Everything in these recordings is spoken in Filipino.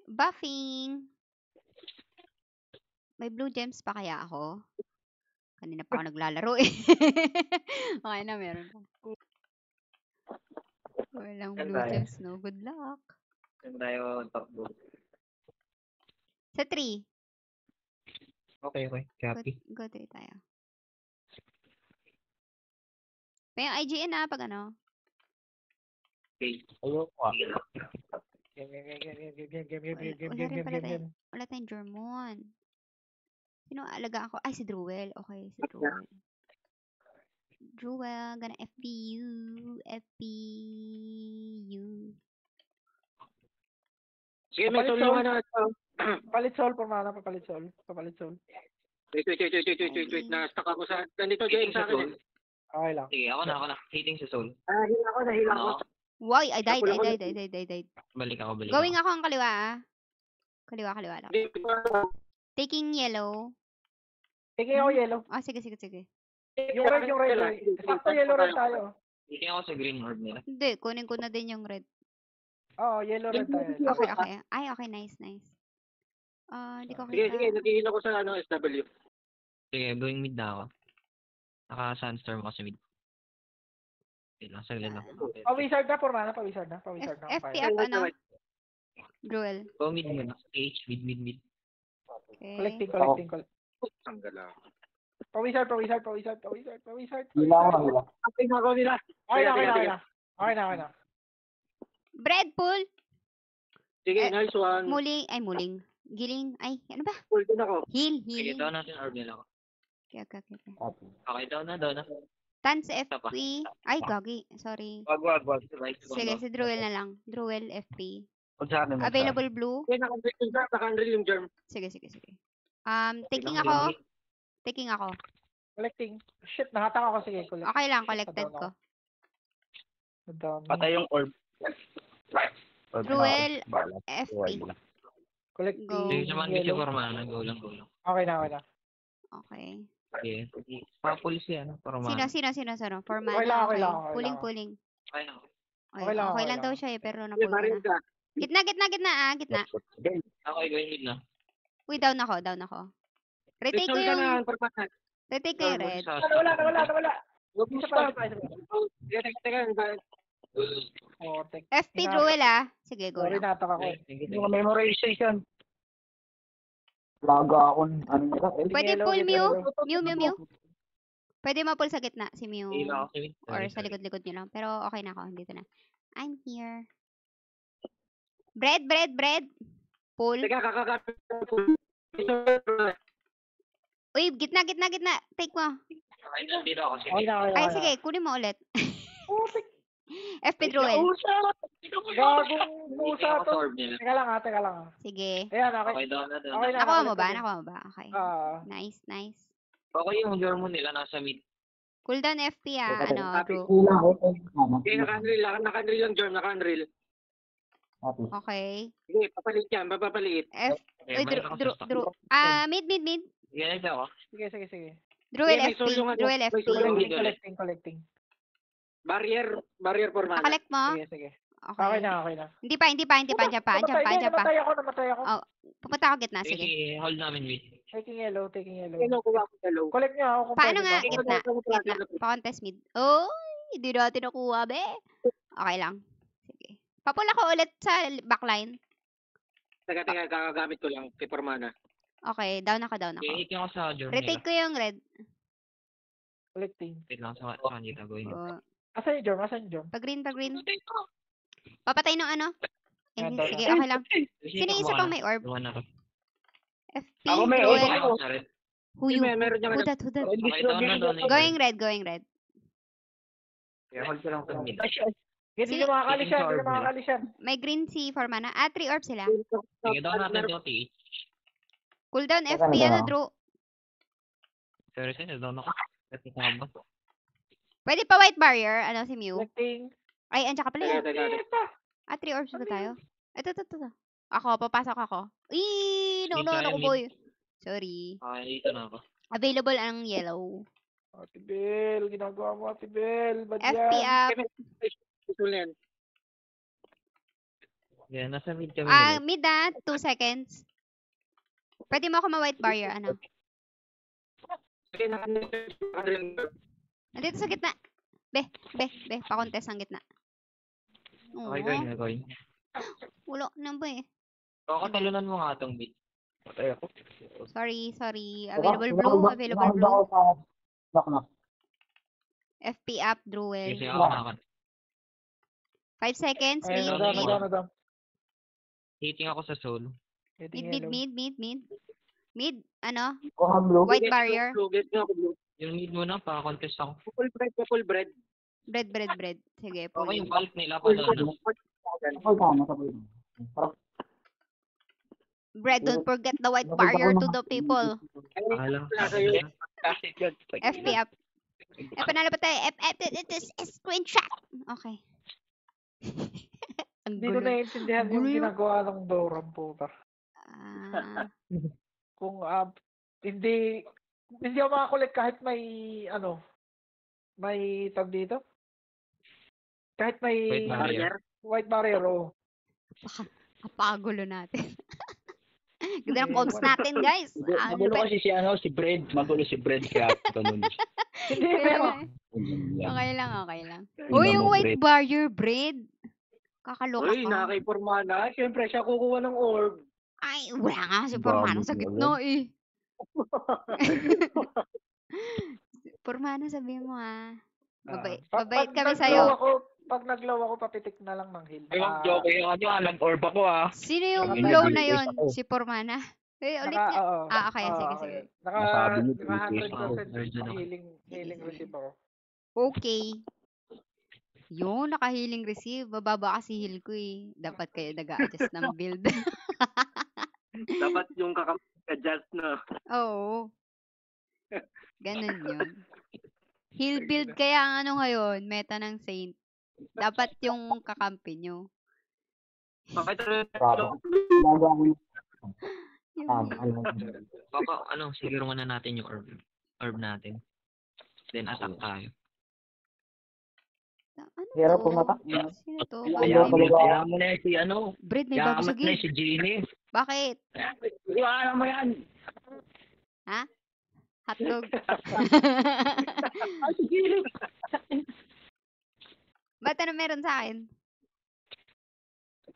Buffing. May blue gems pa kaya ako? Kanina pa ako naglalaro eh. Okay na, meron pa. Walang blue gems, no? Good luck. Saan tayo takbo? Sa 3. Okay. Copy. Go 3 tayo. May IGN na pag ano. Okay. Ayoko ah. Wala rin pala tayo. Wala tayong Germon. Sino alagaan ko? Ay, si Druel. Okay, si Druel. Druel, gonna FPU. Sige, may soul yung ano. Papalit soul, Formana. Papalit soul. Wait. Na-stuck ako sa... Nandito, Jay, sa akin. Okay lang. Sige, ako na. Hating sa soul. Nahila ako. Why? I died. Balik ako. Going ako ang kaliwa ah. Kaliwa lang. Taking yellow. Tingin ako yellow. Ah, sige. Yung red. Sakto yellow red tayo. Hiting ako sa green orb nila. Hindi, kunin ko na din yung red. Oo, yellow red tayo. Okay. Ay, okay, nice. Hindi ko Sige, kita. natingin ako sa SW. Sige, going mid na ako. Naka-sunstorm ako sa mid. Wait lang, saglit lang. Pa-wizard na, Formana. Pa-wizard na. FPF ano? Druel. Go mid muna. Stage, mid. Okay. Collecting. Tanggal ako. Pa-wizard. Hila ako. Okay na ako nila. Okay na. Bread pool. Sige, nice one. Muling. Giling. Ay, ano ba? Full din ako. Heal. Sige, down natin orb nila ako. Okay. Okay, down na. Tans FP. Ay, gagi. Sorry. Wag. Sige, si Druel na lang. Druel FP. Kung saan naman. Available blue. Okay, naka-unreal yung germ. Sige. Taking ako. Collecting. Shit, nahatang ako. Sige, collect. Okay lang, collected ko. Patay yung orb. Druel FP. Collecting. Go. Sige, naman kasi Formana. Go lang. Okay na. Okay. Sige. Pa-police yan, Formana. Sino? Formana. Okay lang. Puling. Okay na. Okay lang daw siya eh, pero napull ko na. Gitna. Gitna. Okay, going mid na. Uy, down ako. Retake ko yung red. Nawala. Isa pa. Teka. FP Druel ah. Sige, go Sorry, lang. natak ako. Yung memorization. Laga ako. Ano nila? Pwede pull Mew. Pwede ma-pull sa gitna si Mew. Hila ako sa mid. Or sa likod nyo lang. Pero okay na ako. Dito na. I'm here. Bread. Pull. Teka, kakakapit. Uy, gitna. Take mo. Dito ako. Okay na. Ay, sige. Kunin mo ulit. FP Druel. Gagong pusa to. Orb nila. Teka lang. Sige. Ayan, okay. Okay, down na. Okay na. Nakuha mo ba? Okay. Ah. Nice. Okay yung germ nila nasa mid. Cooldown FP ah. Drew. Hila ako. Okay, naka-unreal yung germ, naka-unreal. Okay. Sige, papalit yan, papalit. Uy, Drew. Mid. Yan ako. Sige. Druel May FP. soul yung ano, Druel may FP. soul yung mid. Collecting. Barrier Formana. Collect mo? Sige. Okay. Okay na. Hindi pa. Andiyan pa. Namatay ako. Oh, pupunta ako gitna. Sige. Sige, hold namin mid. Taking yellow. Ano, kuha ko dalaw. Collect niya ako kung Paano pwede nga? ba. Gitna. Pa-contest mid. Oh, hindi natin nakuha, be. Okay lang. Sige. Papula ko ulit sa backline. Teka, kakagamit ko lang kay Formana. Okay, down ako. Okay, ikin ako sa germ Retake nila. ko yung red. Collecting. Wait lang, sa kanita going. Oh, Asan yung germ? pag-green. Papatay ng ano? Sige, okay lang. Sino yung isa pang may orb? FP, Ako may Druel. orb. Ako sa red. Huyo. Meron niya. Hudat. Okay, down na. Going red. Okay, hold ko lang sa mid. Hindi na makakalis yan. May green si Formana. 3 orb sila. Sige, down natin yung TH. Cooldown Teka FP, na ba? Drew. Sorry, down ako. Ito ba? Pwede pa white barrier. Si Mew. Collecting. Ay, andyan ka pala yan. Teka. 3 orbs ba tayo? Ito. Ako, papasok ako. Naunahan ako, Mid. boy. Sorry. Okay, dito na ako. Available ang yellow. Ate Bel, ginagawa mo Ate Bel. Ba't FP yan? up. Ito na yan. Yeah, nasa mid kami Ah, nila. mid 2 seconds. Pwede mo ako ma-white barrier, ano? Nandito sa gitna. Be, pa-contest ang gitna. Okay, Oo, going, going. ulo na ba eh. Talunan mo nga tong mid. Patay ako. Sorry. Available blue. Knock. FP up, Druel. Kasi ako nakaka. 5 seconds, Ayun, mid. nadam. Hitting ako sa soul. Mid, ano? Blue. White barrier. Yung mid mo na, pa-contest ako. Full bread. Bread. Sige, Okay, pull. yung bulk nila pa doon. Bread, don't forget the white barrier to the people. Alam. FP up. Panalo pa tayo. Screenshot. Okay. Ang Hindi ko gulo. naiintindihan yung Gulo yun. ginagawa ng Doran puta. Ah, Kung hindi ako makakulit kahit may may tag dito. Kahit may Wait, barrier. white barrier oh. kapagulo natin. Ganda ng comms natin, guys. Ang Magulo lupit. kasi si Bread. Magulo si Bread kaya ganun. Hindi pero Okay lang. Uy, yung white barrier bread. Kakaloka Uy, ka. nakakaiporma na. Siyempre, siya kukuha ng orb. Ay, wala nga si Formana sa gitna eh. Formana, sabihin mo Babait kami sa'yo. Pag naglaw ako, papitik na lang ng heal. Joke yung alam orb ako Sino yung Nakatayo low dito na yon? Si Formana? Ulit niya. Okay, sige. Naka Nasabi niyo, 100% healing receive ako. Okay. Yun, naka-healing receive. Bababa kasi heal ko eh. Dapat kayo nag-a-adjust ng build. Dapat yung adjust na. Oo. Ganun yun. Heal build kaya ang ano ngayon, meta ng Saint. Dapat yung kakampi nyo. Baka, siguro muna natin yung orb natin. Then attack tayo. Ano Hirap to? pumata. Sino to? Kaya mo na si Bread, may bago sa game. si Genie. Bakit? Iwanan mo yan. Hotdog. Si Genie. Ba't ano meron sa akin?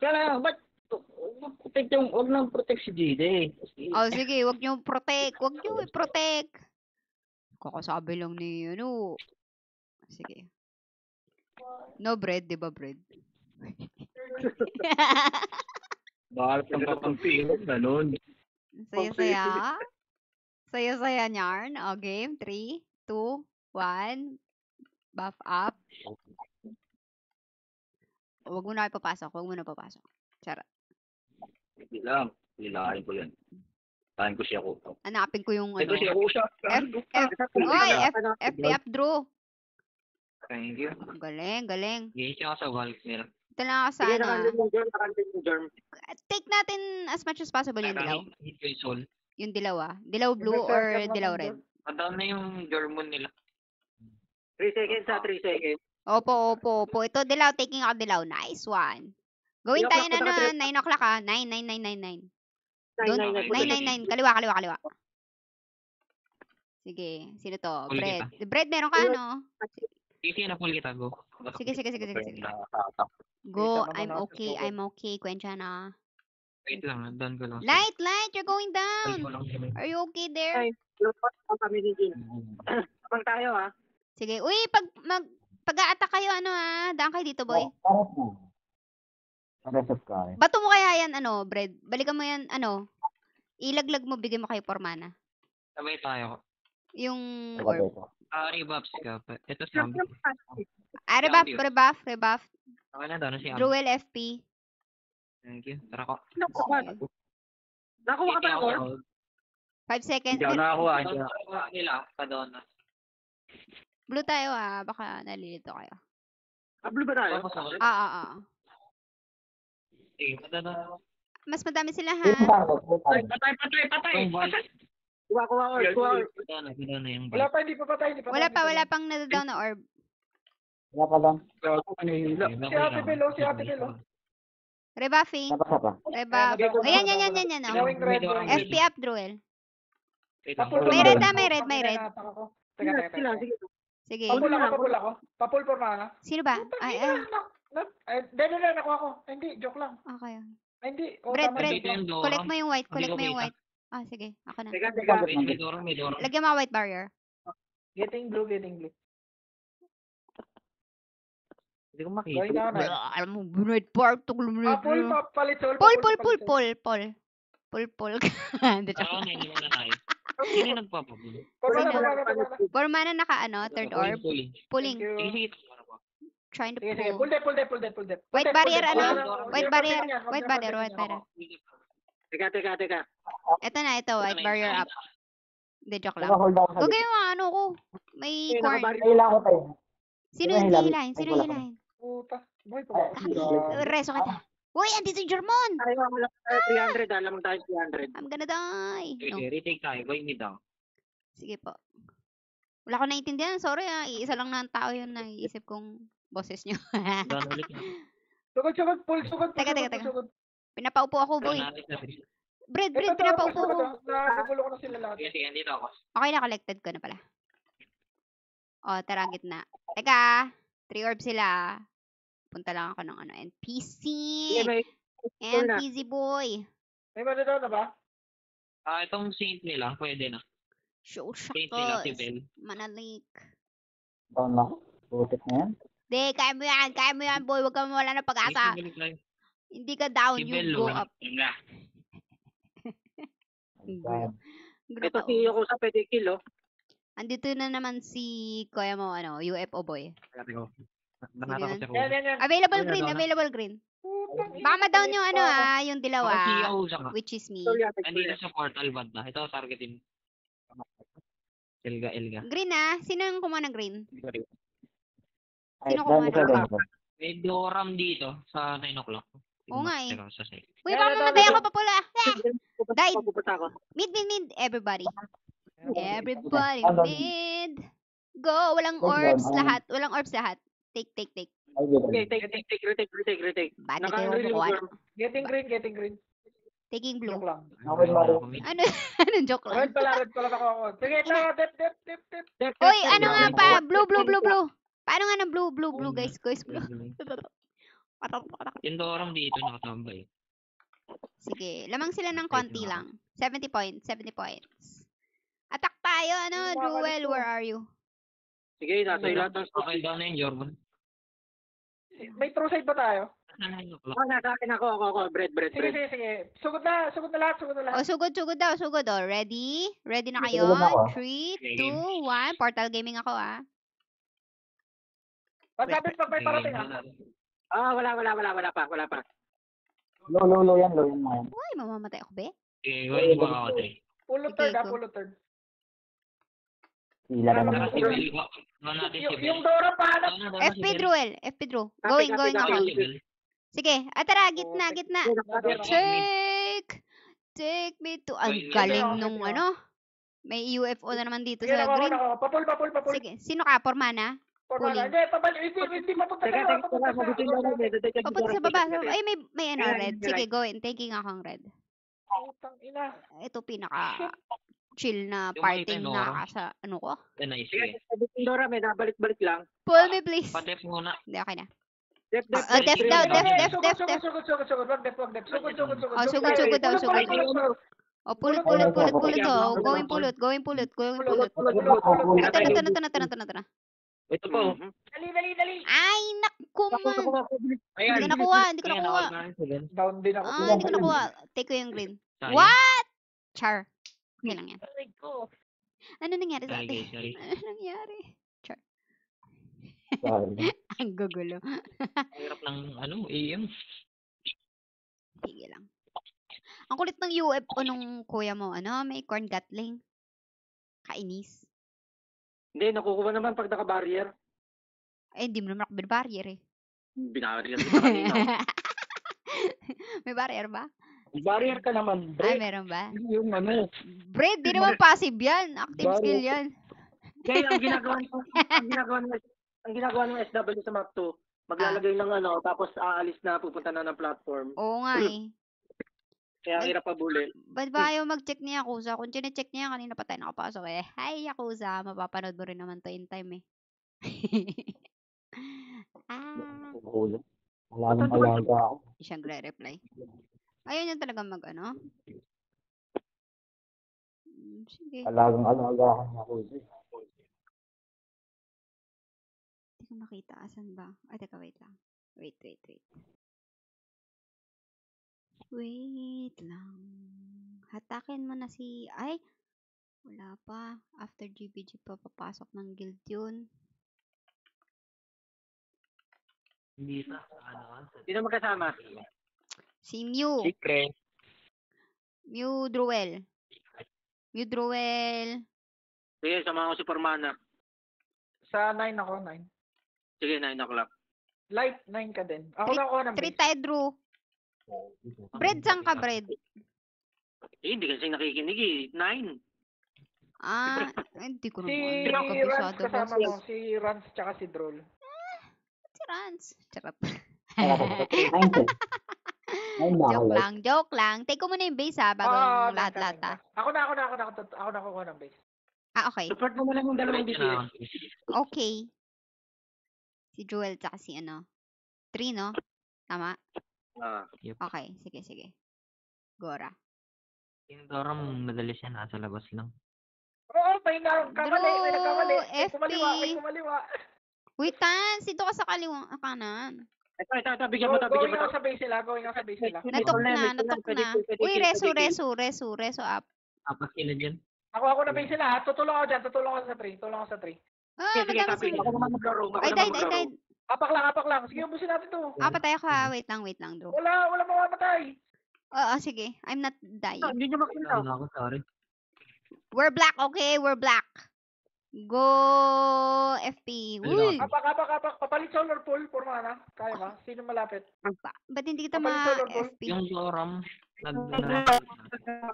Kaya ba't huwag nang protect si Genie. Oh, sige, wag niyo protect. Wag niyo i-protect. Kakasabi lang ni, Sige. No bread, di ba bread? Bakit ang papampilog na nun? Saya-saya. Saya-saya niyarn. O, game. 3, 2, 1. Buff up. Huwag mo na ipapasok. Charot. Hindi lang. Hilahin ko yan. Tahin ko siya ko. Hanapin ko yung Ito siya ko siya. FP up draw. Thank you. Galing. Gage ako sa bulk nila. Ito lang ako sa Sige, nakalim yung germ. Take natin as much as possible yung dilaw. Hit ko yung soul. Yung dilaw Dilaw blue or dilaw red. Padaan na yung German nila. 3 seconds 3 seconds. Opo. Ito dilaw, taking out dilaw. Nice one. Gawin tayo na 9 o'clock 9. 9. Kaliwa. Sige, sino to? Huli Bread. Bread, meron ka Easy na full kita, go. Sige. Go, I'm okay. Kwensya na. Wait lang, down ko lang. Light, you're going Ay, down. ko lang. Are you okay there? Ay, kami ni Jin. Abang tayo Sige. Uy, pag-a-attack kayo, daan kayo dito, boy. Reset ka. Bato mo kaya yan, Bread. Balikan mo yan, ilaglag mo, bigyan mo kay Formana. Sabay tayo. Yung orb. Rebuffs ka. Ito zombie. Rebuff. Okay na daw na si Am. Druel FP. Thank you. Tara ko. Nakuha ka ba ng orb? 5 seconds. Hindi ako nakakuha. Nakakuha nila. Padaan na. Blue tayo, baka nalilito kayo. Blue ba tayo? Sige, padaan na. Mas madami sila, Patay! Kuha orb. Padaan na yung Wala pa, hindi pa patay. Wala pang nadadown na orb. Wala pa lang. Si Ate Bel, Rebuffing. Napasa pa. Rebuff. Ayan, yan. Oh. Going red. FP up, Druel. Wait lang. Papul May pa red ako. na, may red, may red. Pag ako. Teka. Sige. Sige. Papul ako. Papul por na. Sino ba? Ay. Hindi, nakuha ko. Hindi, joke lang. Okay. Hindi. Bread, tama, bread. joke lang. Yung Dora. Collect mo yung white, Hindi collect ko mo yung kita. white. Ah, sige. Ako na. Teka. May Dora, may Dora. Lagyan mo ang white barrier. Getting blue. Hindi ko makita. Going down na. Alam mo, red part. Papul, palit sol. Pull. Hindi, joke. Saan, hindi muna tayo. Sino yung nagpapabulo? For mana naka third orb. Pulling. Thank you. Sige. Trying to Sige. pull. Pull dead. White barrier, ano? White Huwag barrier. niya, White barrier, white barrier. Teka. Ito na, white barrier up. Hindi, joke lang. Hold ako sa Huwag kayo ano ko. May corn. Kailangan ko tayo. Sino yung hilahin? Puta. Boy, Reso kita. Uy, andito yung German! Tayo, wala tayo 300. Alam mo tayo 300. I'm gonna die. No. Sige, retake tayo. Going mid down. Sige po. Wala ko naiintindihan. Sorry iisa lang na ang tao yun na iisip kong boses nyo. Down ulit na. Sugod. Pull. Teka. Pinapaupo ako, boy. Down natin sa bridge. Bread, pinapaupo ko. Nagulo ko na sila lahat. Sige, dito ako. Okay na, collected ko na pala. O, tara, gitna. Teka, 3 orbs sila. Punta lang ako ng NPC. Sige, may pull na. NPC boy. May mana daw na ba? Itong saint nila, pwede na. Show Saint nila, si shakos. Bell. Manalik. Down na. Butit na yan. De, kaya mo yan, boy. Huwag ka mawala ng pag-asa. Hindi ka down, Si you Bell, go oh. up. Ayan. Ito si Yoko sa pedikil, oh. Andito na naman si Kuya mo, UFO boy. Nakata ko si Yan. Available Ayun, green, down na. available green. Puta. Baka ma-down yung yung dilaw Ako si Ausa ka. which is me. Andito sa portal banda. Ito, targetin. Elga. Green sino yung kumuha ng green? Ay, Sino down kumain? isa. May Doram dito sa 9 o'clock. Oo nga eh. Pero sa side. Uy, baka mamatay ako pa pula. Died. Pupunta ako. Mid. Everybody. Everybody Ano? mid. Go. Walang Wait lang, orbs lahat. Walang orbs lahat. Take. Ay, good. Okay, retake. Ba't ikaw Naka-release kumukuha? worm. Getting green. Taking blue. Joke lang. Okay, Mario. Ano? Anong joke lang? Red pala ako. Sige, tara, dep. Uy, ano nga pa? Blue. Paano nga ng blue, guys? Blue. Yung Doram dito nakatambay. Sige, lamang sila ng konti lang. 70 points. Attack tayo, Jewel, where are you? Sige, nasa lahat ng Okay, down na yung Jordan. May true side ba tayo? Nasa 9 o'clock. Nasa akin ako. Bread. Sige. Sugod na lahat. O, sugod daw. Ready? Ready na kayo? Sugod ako. 3, 2, 1. Portal gaming ako, Pagkabit pag may parating Wala pa. Low yan mo yan. Uy, mamamatay ako, be? Okay, going ba ako tayo? Pulo third. Sila na Tara naman. si Bell. Down natin si Bell. Yung Dora pa Down na si FP Bell. Druel. Going Copy, ako. Si Bell. Sige, tara, gitna. Take me to... Ang galing nung May UFO na naman dito Sige, sa green. Papul. Sige, sino ka? Formana? Pulling. Hindi papunta Teka, sa'yo. Papunta sa baba. Ay, may red. Sige, go in. Taking ako ang red. Putang ina. Ito pinaka chill na Yung party makita, na sa ko. Nice. Sige, Sige. Dora, may nabalik-balik lang. Pull me, please. Patep muna. Hindi, okay na. Def. Def daw, def. Sugod. Wag def. Sugod. Oh, sugod daw, sugod. Oh, pulot to. Going pulot. Ito na. Ito po. Dali. Ay, naku man. Hindi ko nakuha. Down din ako. Hindi ko nakuha. Take ko yung green. Sayang. What? Char. Okay lang yan. Ano nangyari sa atin? Sorry. Ano nangyari? Sorry. Ang gugulo. Hirap ng AM. Sige lang. Ang kulit ng UFO nung kuya mo. May corn gatling. Kainis. Hindi, nakukuha naman pag naka-barrier. Hindi mo naman ako barrier eh. Binarrier kita kanina. May barrier ba? Barrier ka naman, Ay, meron ba? Yung Bread, di naman passive yan. Active skill yan. Kaya ang ginagawa ng SW sa map 2, Maglalagay ng ano, tapos aalis na, pupunta na ng platform. Oo nga eh. Kaya ang hirap pabuli. Ba't ba ayaw mag-check ni Yakuza? Kung chine-check niya, kanina pa tayo nakapasok eh. Hi, Yakuza. Mapapanood mo rin naman to in time eh. Wala nang alaga ako. Hindi siyang reply. Ayaw niya talaga mag-ano? Sige. Alagang alaga ako niya ako. Hindi ko makita. Asan ba? Ay, teka, wait lang. Wait. Wait lang. Hatakin mo na si... Ay! Wala pa. After GBG pa papasok ng guild yun. Hindi sa ano. Sino magkasama? Si Mew. Secret. Mew Druel. Sige, sama ko si Formana. Sa 9 ako, 9. Sige, 9 o'clock. Light, 9 ka din. Ako na ako ng Treat base. tayo, Drew. Bread, saan ka, Bread? Hindi kasi nakikinig eh. 9. Ah, hindi ko Si naman. Rans Kabisado kasama ba? mo. Si Rans tsaka si Droll. Si Rans. Charot. Ayun na ako. Joke lang. Take ko muna yung base ha, bago yung lahat-lahat ha. Ako na kukuha ng base. Ah, okay. Support mo na lang yung dalawang BTS. Okay. Si Joel tsaka si ano. 3, no? Tama? Ah. Okay, sige. Gora. Yung Doram, madalas yan, nasa labas lang. Oo, may nagkamali. May nagkamali. May FP. kumaliwa. Wait, Tans. Dito ka sa kanan. Ito, bigyan mo to. Going ako sa base sila. Natok na. Uy, reso up. Tapos sila dyan. Ako na base sila. Tutulong ako dyan. Tulong ako sa 3. Ah, Sige, madami copy. sila. Ako naman maglaro. I died. Apak lang. Sige, ubusin natin to. Patay ako ha. Wait lang, Drew. Wala mamamatay. Oo, sige. I'm not dying. Hindi nyo makita. Wala ako, sorry. We're black, okay? We're black. Go, FP. Uy! Apak. Papalit solar pool. Formana. Kaya ba? Sino malapit? Ba't hindi kita Papalit solar pool. ma-FP? Yung Doram,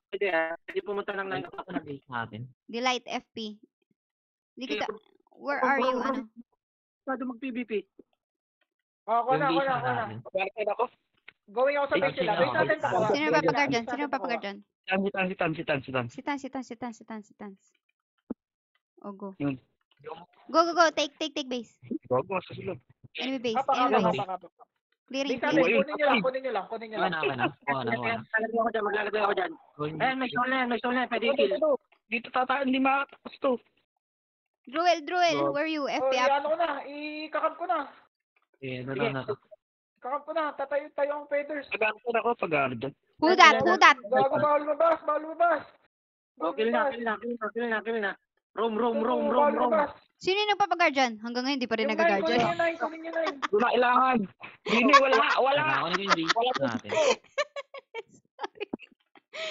Pwede pumunta ng 9 o'clock. na base natin. Delight FP. Hindi kita... Where are you? Ano? Masyado mag-PVP. Ako na. natin. Going ako sa base sila. Base natin pakuha. Sino papagard dyan? Si Tan. Si Tans. Oh, go. Yun. Go. Take base. Gogo sa silog. Enemy base. Apak. Clearing. Base natin. Kunin nyo lang. Okay na. Maglalagay ako dyan. May stone na. Pwede kill. Dito tataan, hindi makatapos to. Druel, where are you? FP up. Ano ko na. Ikakap ko na. Kakap ko na. Tayo ang feathers. Pag-aarap ako, pag-aarap. Who that? Gago, bawal mabas. Oh, kill na. Roam. Bawal mabas. Sino yung nagpapagard dyan? Hanggang ngayon, hindi pa rin nagagard dyan. Kunin nyo 9. Wala kailangan. Hindi, wala. Ako na yung base natin.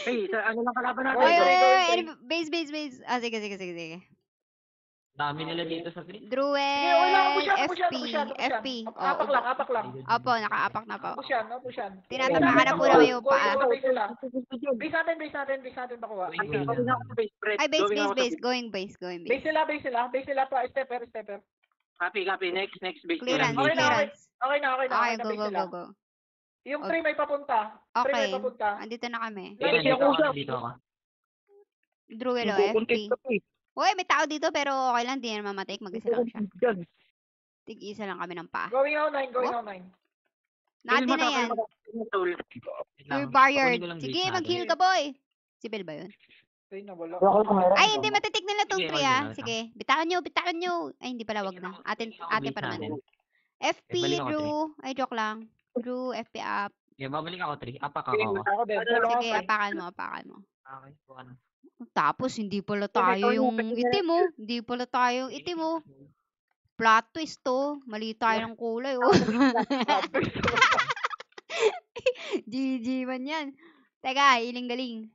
Hey, ano lang kalaban natin? Oy, base. Ah, sige. Dami nila dito sa street. Druel, FP. Apak lang. Opo, nakaapak na po. Pusyan. Tinatapakan na po naman yung paa. Base natin pakuha. Ay, base. Going base. Base sila pa. Stepper. Copy. Next base. Clearance. Okay na. Okay, Base sila. go. Yung 3 may papunta. Okay, andito na kami. Dito ako. Druel o FP. Uy, may tao dito pero okay lang, di na mamatay. Mag-isa lang siya. Tig-isa lang kami ng paa. Going out 9. Natin na yan. You're barriered. Sige, mag-heal ka, boy. Si Bel ba yun? Ay, hindi, matitik nila tong 3 ah. Sige, bitawan nyo. Ay, hindi pala, wag na. Atin pa naman. FP, Drew. Ay, joke lang. Drew, FP up. Babalik ako, 3. Apak ako. Sige, apakan mo. Okay, buwan. Tapos, hindi pala tayo yung itim mo. Plot twist to. Mali tayo ng kulay, oh. GG man yan. Teka, iling-galing.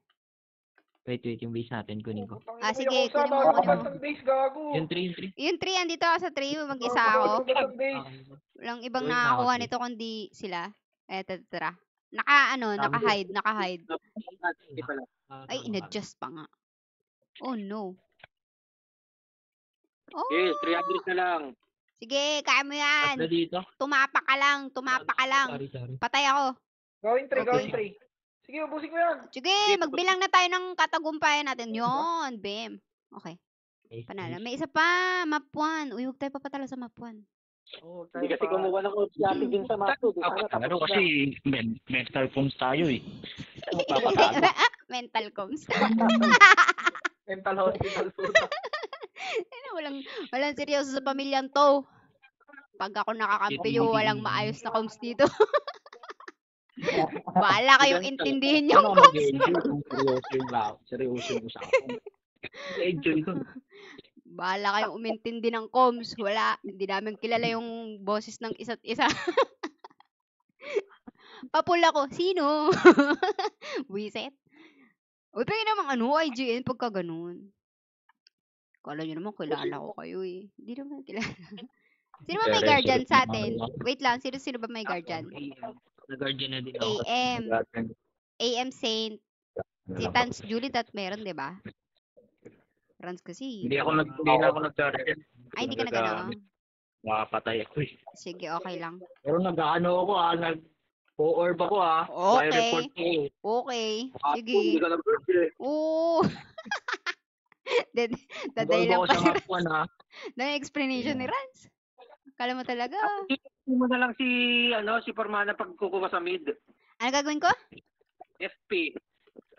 Wait, yung base natin, kunin ko. Ah, sige, kunin mo. Yung 3. Yung 3, andito ako sa 3. Mag-isa ako. Walang ibang nakakuha nito kundi sila. Tara. Naka-hide. Ay, in-adjust pa nga. Oh, no. Oh, Okay, 300 na lang. Sige, kaya mo yan. Tatlo dito. Tumapa ka lang. Sorry. Patay ako. Going 3, Okay. going 3. Sige, ubusin mo yan. Sige, magbilang na tayo ng katagumpayan natin. Yon, bam. Okay, panalo. May isa pa, map 1. Uy, huwag tayo papatalo sa map 1. Hindi kasi kumuha ng coach natin din sa mato. Ano kasi mental phones tayo eh. Mental comms. Mental hospital food. Walang seryoso sa pamilyang to. Pag ako nakakampi yung walang maayos na comms dito. Bahala kayong intindihin yung Ano comms. seryoso yung usapan. Enjoy ko. Bahala kayong umintindi ng comms. Wala. Hindi namin kilala yung boses ng isa't isa. Papula ko. Sino? Wiset. Uy, pwede namang IGN pagka ganun. Kala nyo naman kilala ko kayo eh. Hindi naman kilala. Sino ba may guardian sa atin? Wait lang. Sino ba may guardian? Nag-guardian na din ako. AM Saint. Si Tans Julie at meron, di ba? Rans kasi. Hindi na ako nag-guardian. Ay, hindi ka na gano'n. Makapatay ako eh. Sige, okay lang. Pero nag-ano ako nag-orb ako Fire Okay. report ko. Okay. Sige. Hindi ka nag-birthday. Oo. Daday lang Nag-orb ako pa sa si map 1 na explanation ni Rans. Kala mo talaga. Hindi mo na lang si Formana pag kukuha sa mid. Ano gagawin ko? FP.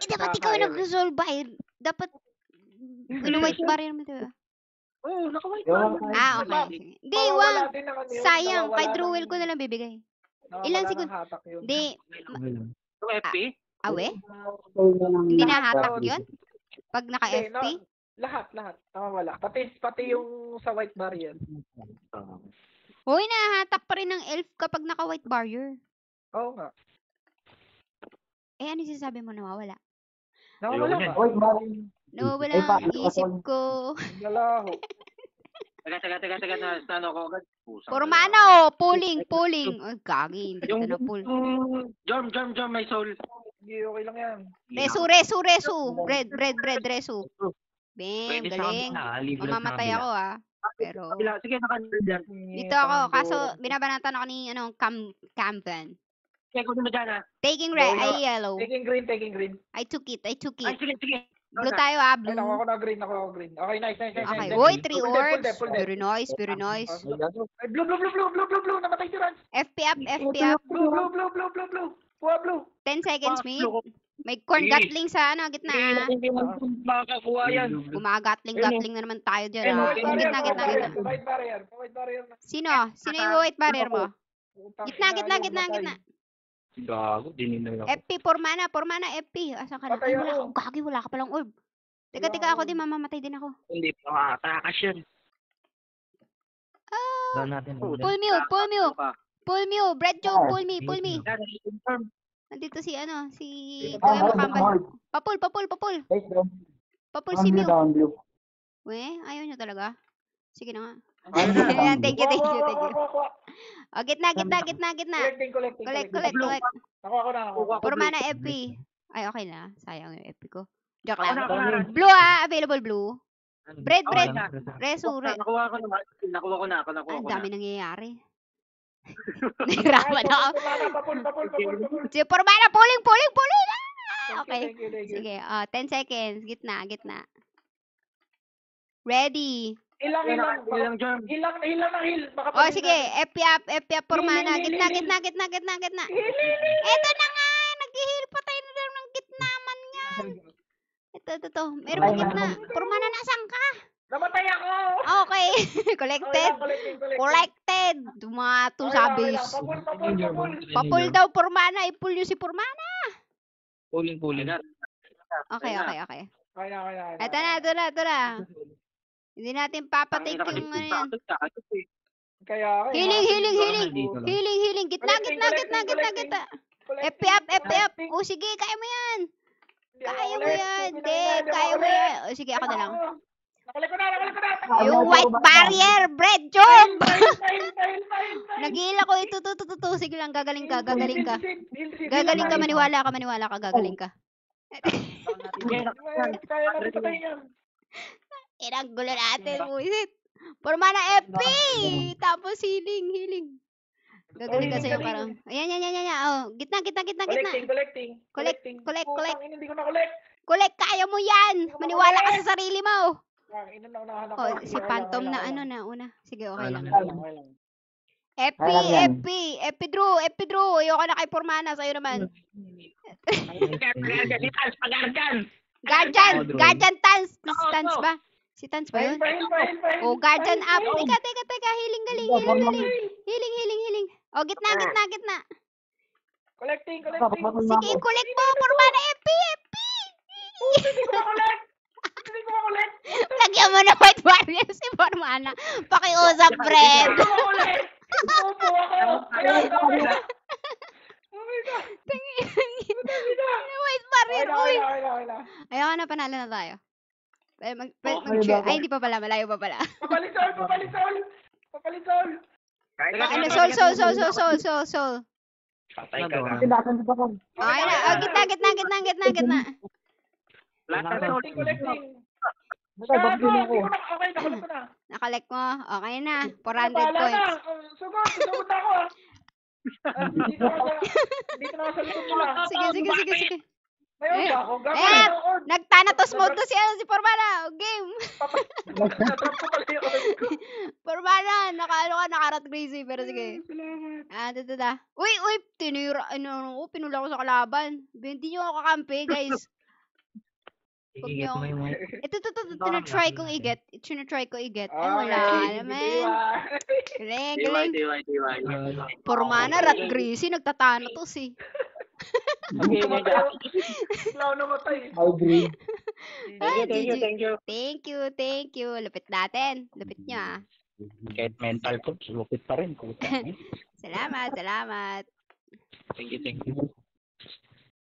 Dapat ikaw yung nag-resolve ba? Dapat white barrier mo, diba? Oo, nakawait Yung- na. Okay. Sige. Hindi, wag. Sayang. Kay Drewel ko na lang bibigay. Ilan siguro? Hindi. Yung FP? Awe? Hindi nahatak yun? Pag naka-FP? Lahat. Wala. Pati yung sa white barrier. Hoy, nahahatak pa rin ng elf kapag naka-white barrier. Oo nga. Eh, ano sinasabi mo nawawala? Nawawala Ayun ba? Oy, Marin. Nawawala Ay, ang paano isip ako? ko. Nalaho. Taga, na ako agad. Pusang Formana oh, pulling. Ay, gagi, hindi Yung kita na pull. Jorm, may soul. Hindi, okay lang yan. Resu. Red, resu. Bam, Pwede sa galing. kabila. Libre sa Mamamatay kabila. ako Pero, Sige, naka-dyan. dito ako. Kaso, binabanatan ako ni, Campan. Kaya ko naman dyan Taking red, ay yellow. Taking green. I took it. Ay, sige. Blue tayo blue. Ay, ako na green. Okay, nice. Okay, boy, 3 orbs. Full death. Very nice. Ay, blue. Namatay si Rans. FP up. Blue. Kuha blue. 10 seconds, mate. May corn gatling sa gitna. Hindi mo makakakuha yan. Gumagatling na naman tayo dyan. Gitna. White barrier. Sino yung white barrier mo? Gitna. Gago, dininay ako. FP, Formana, FP. Asan ka na? Patay Ay, wala ako. akong gagi, wala ka palang orb. Teka, ako din, mamamatay din ako. Hindi pa makatakas yan. Doon natin. Pull me, Bread Joe, pull me. Nandito si Kuya Makambal. Papul. Papul si Mew. Weh, ayaw nyo talaga. Sige na nga. Ayan, thank you. O, gitna. Collect. Nakuha ko na. Formana FP. Ay, okay na. Sayang yung FP ko. Joke Ako lang. na. Blue available blue. Bread. Resu. Nakuha ko naman. Nakuha ko na. Ang dami nangyayari. Nahirapan ako. Papul. Si Formana, pulling na! Okay. Thank you. Sige, 10 seconds. Gitna. Ready. Ilang Jorm. Hilang na heal. O, sige. FP up, Formana. Gitna. Eto na nga. Nag-heal. Patay na daw ng gitna man yan. Ito. Meron pa gitna. Formana, nasan ka? Namatay ako. Okay. Collected. Mga two sabis. Papul. Papul daw, Formana. I-pull nyo si Formana. Pulling. Okay. Kaya. Ito na. Hindi natin papatake yung yan. Kaya. Healing. Gitna. FP up. O, sige, kaya mo yan. Kaya mo yan. O, sige, ako na lang. Nakulik ko na. Yung white barrier, Bread Job! Nag-iil ako ito. Sige lang, gagaling ka. Gagaling ka, maniwala ka, gagaling ka. Kaya na rin patayin yan. Inang gulo natin, buisit. Pormana FP! Tapos healing. Gagaling kasi yung parang. Ayan. Oh, gitna. Collecting. Collect. Hindi ko na-collect. Collect, kaya mo yan! Maniwala ka sa sarili mo! Naunahan ako. Oh, si Okay Phantom lang, na okay ano lang. na una. Sige, okay lang. Okay lang. FP Drew. Ayoko na kay Pormana, sa'yo naman. Si Tans, pag-argan. Guardian Tans ba? Si Tans ba yun? Pahil. Oh, Guardian up. Teka. Healing. Healing. Oh, gitna. Collecting. Sige, collect mo. Pormana FP. Hindi ko na-collect. Lagyan mo na White Warrior si Pormana. Pakiusap, friend. Hindi ko na-collect. Upo ako. Ayan, okay na. Okay na. White Warrior, uy. Okay na. Ayoko na, panalo na tayo. Mag-cheer. Ay, hindi pa pala. Malayo pa pala. Papalisol. Ano, soul. Patay ka na. Tinasan sa bakal. Okay na. Oh, gitna. Collecting. Babili ako. Okay, nakulit ko na. Nakalek mo. Okay na. 400 Bahala points. na. Sugod na ako ah. Dito na ako sa likod nila. Sige. Mayroon ba ako? Ayan. Nag-Thanatos mode to si Pormana. Game. Natrap ko pala yung oil ko. Pormana, nakarat crazy. Pero sige. Salamat. Dada. Uy, tinira. Pinula ko sa kalaban. Hindi nyo ako kakampi, guys. Igigat mo yung Ito, tinatry kong i-get. Ay, wala naman. Galing. DY. Pormana, rat greasy, nagtatanatos eh. Wala namatay. Hybrid. Thank you. Thank you. Lupit natin. Lupit nyo ah. Kahit mental ko, lupit pa rin. Salamat. Thank you.